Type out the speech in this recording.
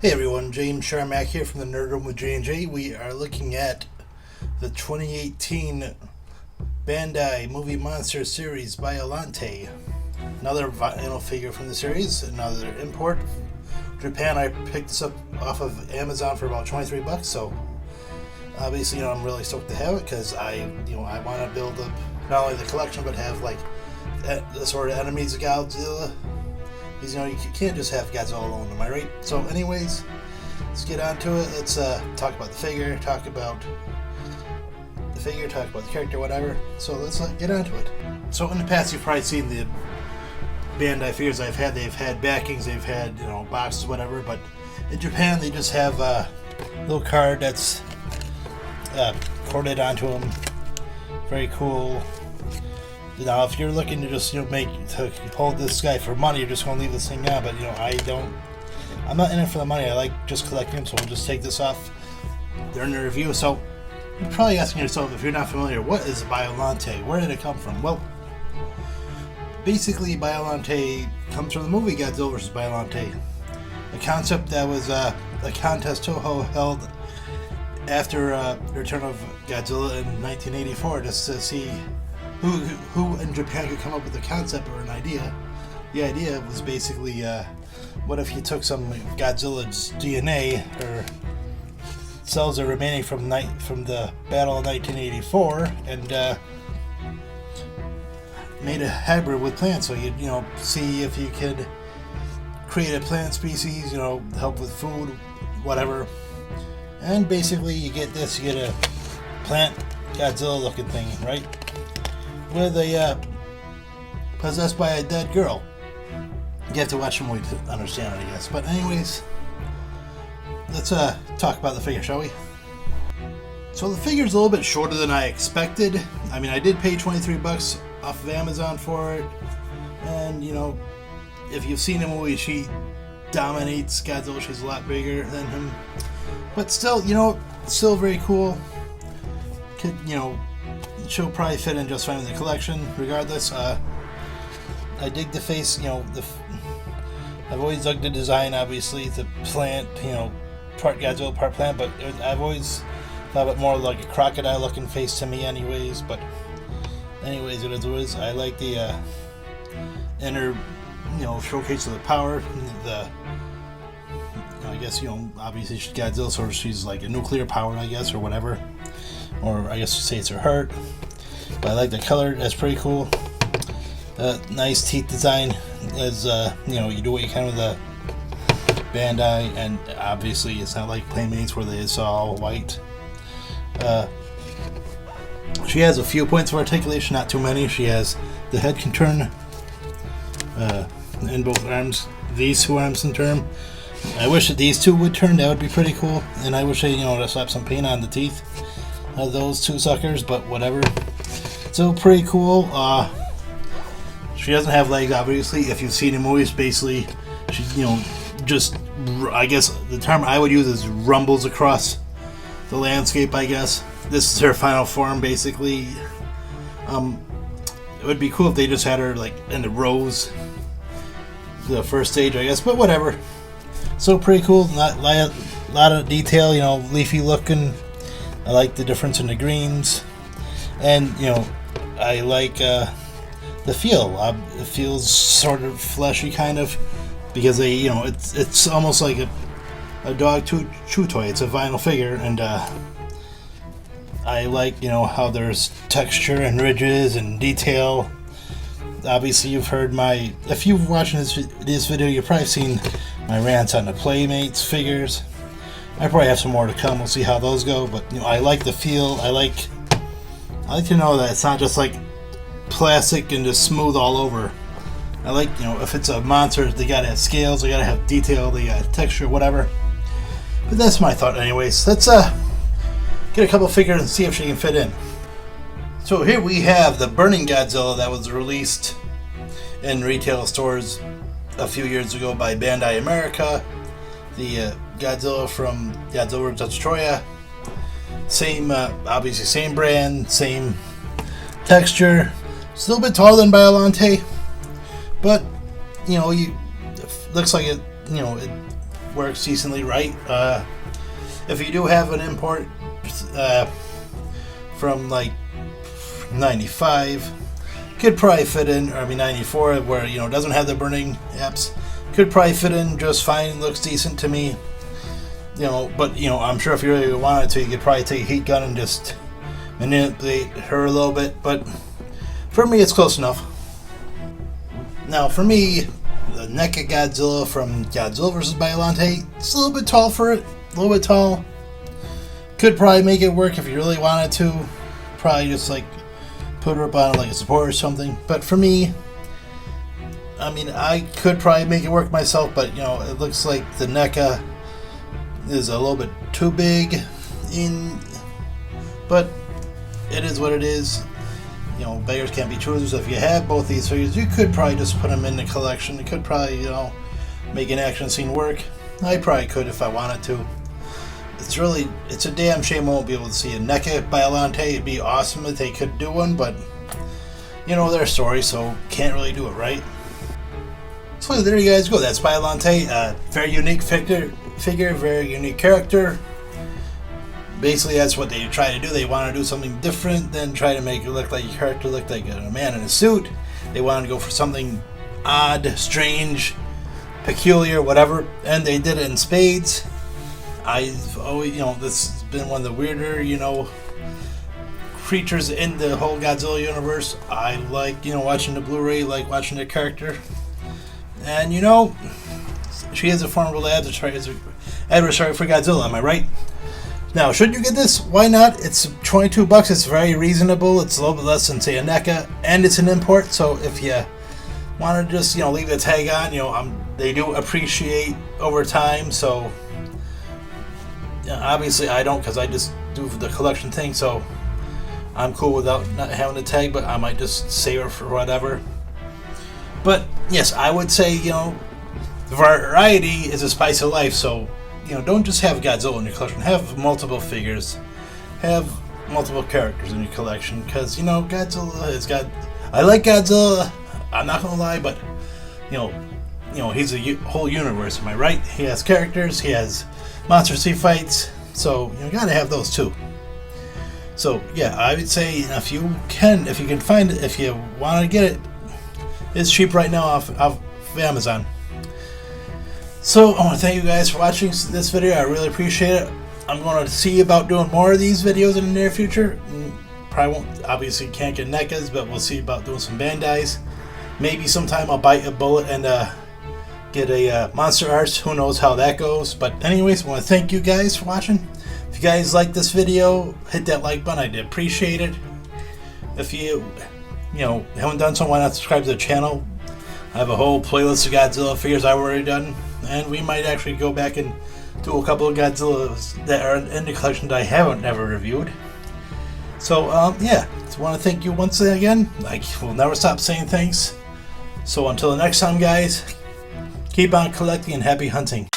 Hey everyone, James Sharmack here from the Nerd Room with J&J. We are looking at the 2018 Bandai Movie Monster Series Biollante. Another vinyl figure from the series, another import. Japan, I picked this up off of Amazon for about 23 bucks, so obviously, I'm really stoked to have it because I want to build up not only the collection but have like the sort of enemies of Godzilla. Because you can't just have Godzilla alone, am I right? So anyways, let's get on to it. Let's talk about the figure, talk about the character, whatever. So let's get on to it. So in the past, you've probably seen the Bandai figures I've had. They've had backings, they've had boxes, whatever. But in Japan, they just have a little card that's corded onto them. Very cool. Now, if you're looking to just hold this guy for money, you're just gonna leave this thing on. But I'm not in it for the money. I like just collecting them, so we'll just take this off during the review. So you're probably asking yourself, if you're not familiar, what is Biollante? Where did it come from? Well, basically, Biollante comes from the movie Godzilla vs. Biollante, a concept that was a contest Toho held after Return of Godzilla in 1984, just to see who in Japan could come up with a concept or an idea. The idea was basically, what if you took some Godzilla's DNA or cells that are remaining from the battle of 1984 and made a hybrid with plants, so you'd see if you could create a plant species, help with food, whatever. And basically you get a plant Godzilla looking thing, right? With a possessed by a dead girl. You have to watch the movie to understand it, I guess. But anyways, let's talk about the figure, shall we? So the figure's a little bit shorter than I expected. I mean, I did pay 23 bucks off of Amazon for it, and if you've seen the movie, she dominates Godzilla. She's a lot bigger than him, but still, still very cool. She'll probably fit in just fine in the collection. Regardless, I dig the face. I've always dug the design. Obviously, the plant, part Godzilla, part plant. But I've always thought it more like a crocodile-looking face to me, anyways. But anyways, it is what it is. I like the inner, showcase of the power. I guess obviously she's Godzilla, so she's like a nuclear power, I guess, or whatever. Or I guess you say it's her heart. But I like the color. That's pretty cool. Nice teeth design. As you do what you can with the Bandai, and obviously it's not like Playmates where it's all white. She has a few points of articulation, not too many. She has the head can turn in both arms. These two arms can turn. I wish that these two would turn. That would be pretty cool. And I wish they to slap some paint on the teeth of those two suckers, but whatever. So pretty cool. She doesn't have legs, obviously. If you've seen the movies, basically she just, I guess the term I would use is rumbles across the landscape, I guess. This is her final form, basically. It would be cool if they just had her like in the rows, the first stage, I guess, but whatever. So pretty cool. Not a lot of detail, leafy looking. I like the difference in the greens, and I like the feel. It feels sort of fleshy, kind of, because they, it's almost like a dog chew toy. It's a vinyl figure, and I like how there's texture and ridges and detail. Obviously, you've heard if you've watched this video, you've probably seen my rants on the Playmates figures. I probably have some more to come. We'll see how those go. But I like the feel. I like to know that it's not just like plastic and just smooth all over. I like if it's a monster, they gotta have scales, they gotta have detail, they got texture, whatever. But that's my thought, anyways. Let's get a couple figures and see if she can fit in. So here we have the Burning Godzilla that was released in retail stores a few years ago by Bandai America. The Godzilla from Godzilla vs. Troya. Same, obviously same brand, same texture. Still a bit taller than Biollante, but looks like it works decently right. If you do have an import from like 95, could probably fit in, or I mean 94, where it doesn't have the burning apps, could probably fit in just fine. Looks decent to me. But I'm sure if you really wanted to, you could probably take a heat gun and just manipulate her a little bit. But for me, it's close enough. Now, for me, the neck of Godzilla from Godzilla vs. Biollante, it's a little bit tall for it. A little bit tall. Could probably make it work if you really wanted to. Probably just like put her up on like a support or something. But for me, I mean, I could probably make it work myself, but it looks like the NECA is a little bit too big but it is what it is. Beggars can't be choosers. If you have both these figures, you could probably just put them in the collection. It could probably, make an action scene work. I probably could if I wanted to. It's a damn shame I won't be able to see a NECA Biollante. It'd be awesome if they could do one, but their story, so can't really do it, right? So there you guys go. That's Biollante. Very unique figure, very unique character. Basically, that's what they try to do. They want to do something different than try to make it look like a character, look like a man in a suit. They wanted to go for something odd, strange, peculiar, whatever, and they did it in spades. I've always, this has been one of the weirder, creatures in the whole Godzilla universe. I like, watching the Blu-ray, like watching the character. And, she is a formidable adversary for Godzilla, am I right? Now, should you get this? Why not? It's $22. It's very reasonable. It's a little bit less than, say, a NECA, and it's an import. So if you want to just, leave the tag on, they do appreciate over time. So obviously, I don't, because I just do the collection thing. So I'm cool without not having the tag, but I might just save it for whatever. But yes, I would say, the variety is a spice of life. So don't just have Godzilla in your collection. Have multiple figures. Have multiple characters in your collection. Because, Godzilla has got... I like Godzilla. I'm not going to lie, but, he's a whole universe. Am I right? He has characters. He has monsters he fights. So, you got to have those too. So, yeah, I would say if you can find it, if you want to get it, it's cheap right now off Amazon. So, I want to thank you guys for watching this video. I really appreciate it. I'm going to see about doing more of these videos in the near future. Probably won't, obviously can't get NECAs, but we'll see about doing some Bandais. Maybe sometime I'll bite a bullet and get a Monster Arts. Who knows how that goes. But anyways, I want to thank you guys for watching. If you guys like this video, hit that like button. I'd appreciate it. If you, haven't done so, why not subscribe to the channel? I have a whole playlist of Godzilla figures I've already done. And we might actually go back and do a couple of Godzillas that are in the collection that I haven't ever reviewed. So, yeah, I want to thank you once again. I will never stop saying thanks. So until the next time, guys, keep on collecting and happy hunting.